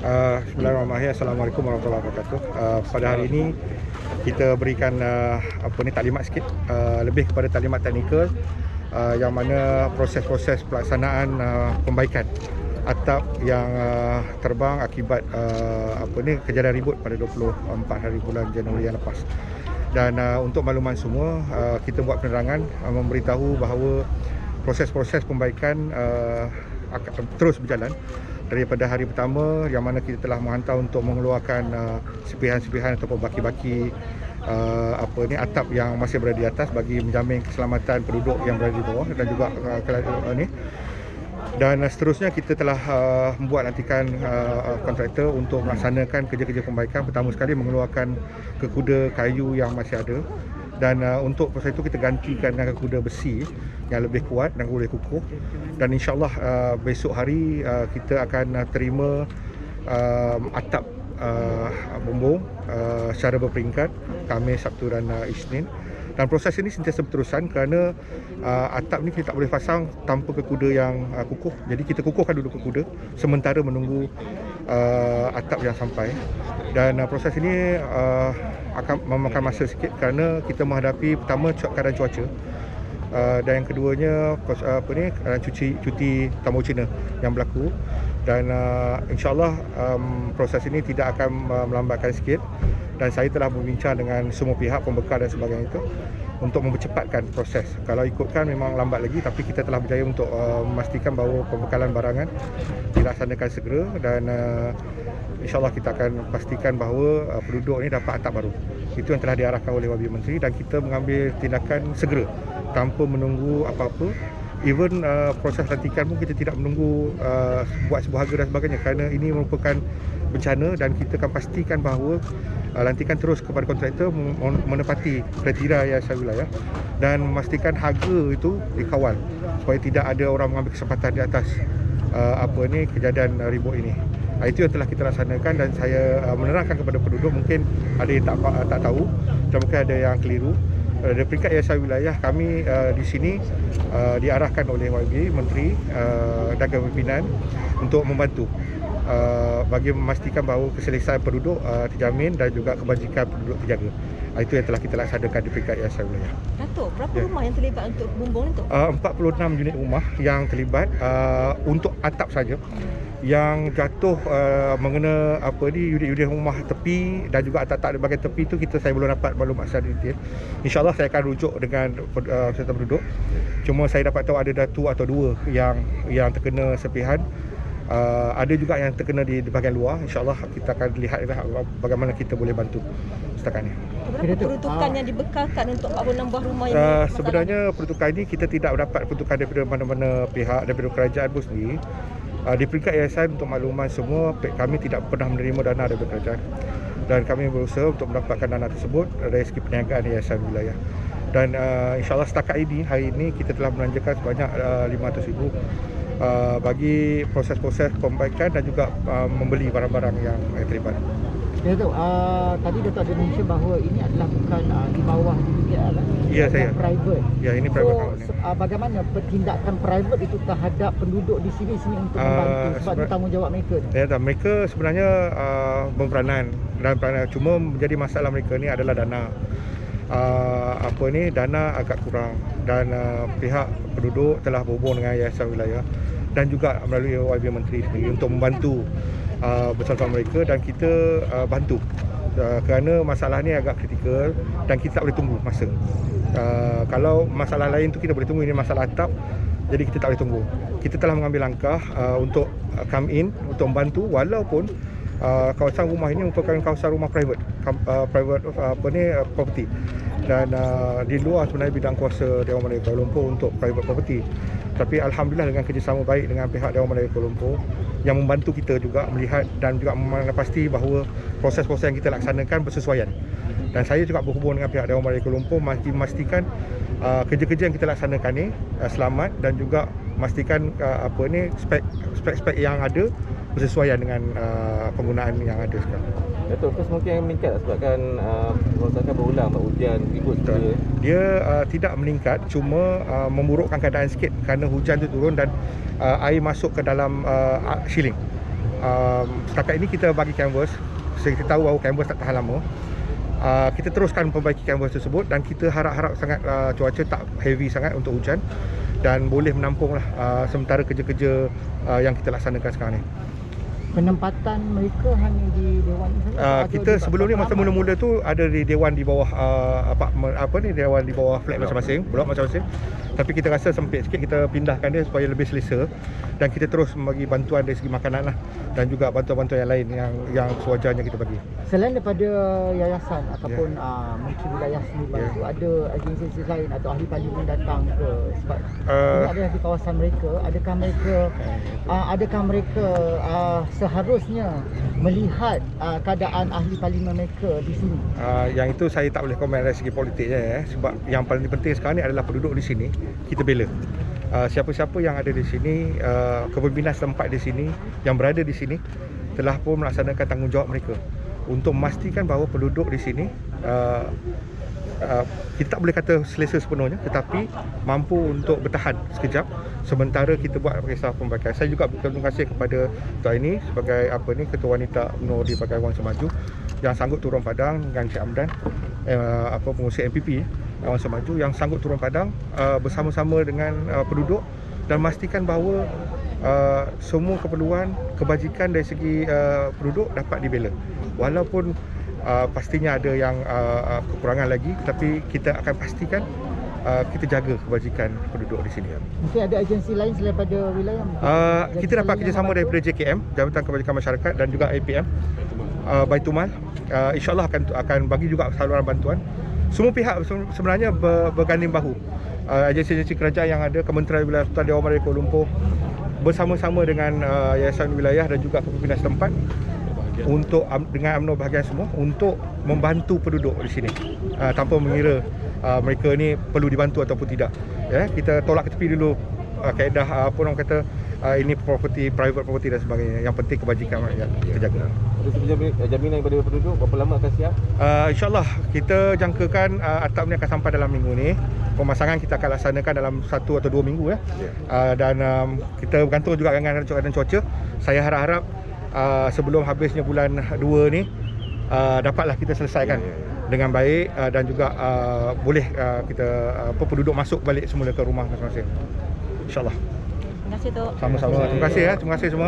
Bismillahirrahmanirrahim. Assalamualaikum warahmatullahi wabarakatuh. Pada hari ini kita berikan taklimat sikit, lebih kepada taklimat teknikal, yang mana proses-proses pelaksanaan pembaikan atap yang terbang akibat kejadian ribut pada 24 hari bulan Januari yang lepas. Dan untuk makluman semua, kita buat penerangan memberitahu bahawa proses-proses pembaikan akan terus berjalan daripada hari pertama, yang mana kita telah menghantar untuk mengeluarkan serpihan-serpihan ataupun baki-baki atap yang masih berada di atas bagi menjamin keselamatan penduduk yang berada di bawah dan juga dan seterusnya kita telah membuat lantikan kontraktor untuk melaksanakan kerja-kerja pembaikan. Pertama sekali mengeluarkan kekuda kayu yang masih ada, dan untuk proses itu kita gantikan dengan kekuda besi yang lebih kuat dan lebih kukuh. Dan insyaAllah besok hari kita akan terima atap bumbung secara berperingkat, Khamis, Sabtu dan Isnin. Dan proses ini sentiasa berterusan kerana atap ni kita tak boleh pasang tanpa kekuda yang kukuh. Jadi kita kukuhkan dulu kekuda sementara menunggu atap yang sampai. Dan proses ini akan memakan masa sikit kerana kita menghadapi pertama keadaan cuaca, dan yang keduanya cuti tamu Cina yang berlaku. Dan insyaAllah proses ini tidak akan melambatkan sikit, dan saya telah berbincang dengan semua pihak pembekal dan sebagainya itu untuk mempercepatkan proses. Kalau ikutkan memang lambat lagi, tapi kita telah berjaya untuk memastikan bahawa pembekalan barangan dilaksanakan segera, dan insyaAllah kita akan pastikan bahawa penduduk ini dapat atap baru. Itu yang telah diarahkan oleh Wabir Menteri, dan kita mengambil tindakan segera tanpa menunggu apa-apa. Even proses lantikan pun kita tidak menunggu buat sebuah harga dan sebagainya, kerana ini merupakan bencana, dan kita akan pastikan bahawa lantikan terus kepada kontraktor menepati kriteria yayasan wilayah dan memastikan harga itu dikawal supaya tidak ada orang mengambil kesempatan di atas kejadian ribut ini. Itu yang telah kita laksanakan, dan saya menerangkan kepada penduduk, mungkin ada yang tak tahu dan mungkin ada yang keliru. Dari peringkat yayasan wilayah kami di sini diarahkan oleh YB Menteri dan Kepimpinan untuk membantu bagi memastikan bahawa keselesaan penduduk terjamin dan juga kebajikan penduduk terjaga. Itu yang telah kita laksanakan di peringkat yayasan wilayah. Datuk, berapa rumah yang terlibat untuk bumbung itu? 46 unit rumah yang terlibat untuk atap saja. Yang jatuh mengena unit-unit rumah tepi dan juga atap-atap di bahagian tepi itu saya belum dapat maklumat secara detail. InsyaAllah saya akan rujuk dengan serta penduduk. Cuma saya dapat tahu ada satu atau dua yang terkena serpihan. Ada juga yang terkena di bahagian luar. InsyaAllah kita akan lihat bagaimana kita boleh bantu setakat ini. Berapa peruntukan yang dibekalkan untuk 46 buah rumah ini? Sebenarnya peruntukan ini kita tidak dapat peruntukan daripada mana-mana pihak, daripada kerajaan pun sendiri. Di peringkat yayasan, untuk makluman semua, kami tidak pernah menerima dana daripada kerajaan, dan kami berusaha untuk mendapatkan dana tersebut dari segi perniagaan yayasan wilayah. Dan insyaAllah setakat ini, hari ini kita telah melanjarkan sebanyak 500,000 bagi proses-proses pembaikan dan juga membeli barang-barang yang terlibat. Ya tu, tadi Datuk ada mention bahawa ini adalah bukan di bawah DPL, Ya, saya. Private. Ya, ini private company. Bagaimana tindakan private itu terhadap penduduk di sini untuk membantu, sebab itu tanggungjawab mereka. Ya, mereka sebenarnya berperanan, cuma menjadi masalah mereka ni adalah dana. Dana agak kurang, dan pihak penduduk telah berhubung dengan yayasan wilayah dan juga melalui YB Menteri sendiri untuk membantu bersama mereka, dan kita bantu kerana masalah ni agak kritikal dan kita tak boleh tunggu masa. Kalau masalah lain tu kita boleh tunggu, ini masalah atap, jadi kita tak boleh tunggu. Kita telah mengambil langkah untuk come in untuk membantu, walaupun kawasan rumah ini merupakan kawasan rumah private, property, dan di luar sebenarnya bidang kuasa Dewan Malaya Kuala Lumpur untuk private property. Tapi alhamdulillah dengan kerjasama baik dengan pihak Dewan Malaya Kuala Lumpur yang membantu kita juga melihat dan juga pasti bahawa proses-proses yang kita laksanakan bersesuaian. Dan saya juga berhubung dengan pihak Dewan Malaya Kuala Lumpur memastikan kerja-kerja yang kita laksanakan ni selamat, dan juga memastikan spek-spek yang ada bersesuaian dengan penggunaan yang ada sekarang. Datuk, kes mungkin yang meningkat sebabkan kerosakan berulang, hujan, ribut juga. Dia tidak meningkat, cuma memburukkan keadaan sikit kerana hujan tu turun dan air masuk ke dalam shieling. setakat ini kita bagi canvas. Kita tahu bahawa canvas tak tahan lama. Kita teruskan perbaiki canvas tersebut dan kita harap-harap sangat cuaca tak heavy sangat untuk hujan dan boleh menampunglah sementara kerja-kerja yang kita laksanakan sekarang ni. Penempatan mereka hanya di Dewan saja? Kita sebelum ni masa mula-mula tu ada di Dewan di bawah Dewan di bawah flat masing-masing, blok masing-masing. Tapi kita rasa sempit sikit, kita pindahkan dia supaya lebih selesa dan kita terus bagi bantuan dari segi makanan lah dan juga bantuan-bantuan yang lain yang sewajarnya kita bagi. Selain daripada yayasan ataupun Menteri Wilayah sini bantu, ada agensi lain atau ahli parlimen datang ke sebab ini adalah di kawasan mereka, adakah mereka seharusnya melihat keadaan ahli parlimen mereka di sini? Yang itu saya tak boleh komen dari segi politiknya sebab yang paling penting sekarang ni adalah penduduk di sini kita bela. Siapa-siapa yang ada di sini, kepimpinan setempat di sini yang berada di sini telah pun melaksanakan tanggungjawab mereka untuk memastikan bahawa penduduk di sini kita tak boleh kata selesa sepenuhnya tetapi mampu untuk bertahan sekejap sementara kita buat kisah pembaikan. Saya juga berterima kasih kepada Tuan ini sebagai Ketua Wanita UMNO di Pakaian Wangsa Maju yang sanggup turun padang dengan Cik Amdan, pengurus MPP Wangsa Maju yang sanggup turun padang bersama-sama dengan penduduk dan memastikan bahawa semua keperluan kebajikan dari segi penduduk dapat dibela. Walaupun pastinya ada yang kekurangan lagi tapi kita akan pastikan kita jaga kebajikan penduduk di sini. Mungkin ada agensi lain selain pada wilayah? Kita dapat kerjasama daripada JKM, Jabatan Kebajikan Masyarakat dan juga APM, Baitumal. InsyaAllah akan bagi juga saluran bantuan. Semua pihak sebenarnya berganding bahu. Agensi-agensi kerajaan yang ada, Kementerian Wilayah Sultan Dewan Merdeka Kuala Lumpur bersama-sama dengan Yayasan Wilayah dan juga kepimpinan setempat untuk dengan UMNO bahagian semua untuk membantu penduduk di sini tanpa mengira mereka ni perlu dibantu ataupun tidak. Kita tolak ke tepi dulu kaedah orang kata ini private property dan sebagainya. Yang penting kebajikan rakyat kita jaga. Ada jaminan daripada penduduk berapa lama akan siap? InsyaAllah kita jangkakan atap ni akan sampai dalam minggu ni. Pemasangan kita akan laksanakan dalam 1 atau 2 minggu dan kita bergantung juga dengan keadaan cuaca. Saya harap-harap sebelum habisnya bulan 2 ni dapatlah kita selesaikan dengan baik dan juga boleh kita penduduk masuk balik semula ke rumah masing-masing. InsyaAllah. Terima kasih, Tok. Sama-sama. Terima kasih semua.